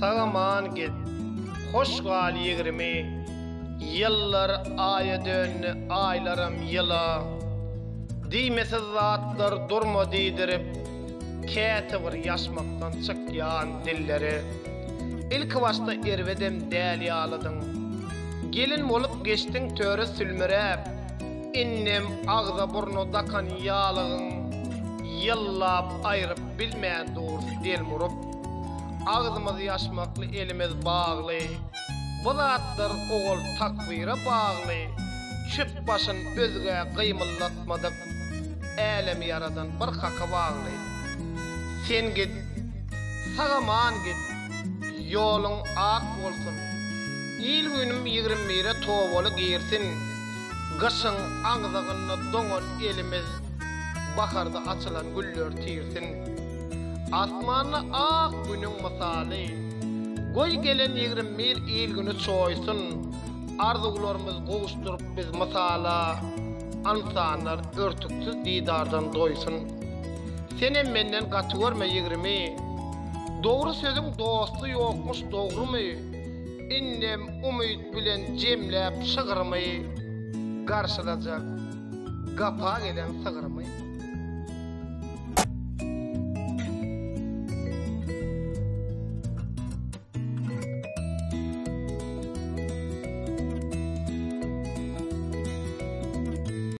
Sağaman git, hoş gal 20. Yıllar aya dön, aylarım yıla. Diýmesiz zatlar durma diýdirip, käte bir ýaşmakdan çykýan dilleri. İlk başta ervedem däl ýalydyň. Gelin bolup geçtiň töre sülmerep, innem agza burnu dakan ýalygyň. Yıllap aýryp bilmän dogry del murup, agzymyz ýaşmakly elimiz bagly. Bu zatlar ogul takbire bagly. Çüp başyn özge gymyllatmadyk. Elemi yaradan bir haka bagly. Sen git, sagaman git, ýoluň ak bolsun. İl günüm 21'e towaly giyirsin. Gışyň aňzagyny doňol elimiz, baharda açylan güller tirsin. Asmanyna ak günüň mysaly, goý gelen 21 il günü çoýsun. Arzularymyz gowuşdurup biz mysala, insanlar örtüksiz didardan doýsun. Senem menden gaty görme 20. Dogry sözüň dosty ýokmuş dogrymy? Innem umyt bilen jemläp şygyrmy? Garşylajak gapa gelen sygyrmy?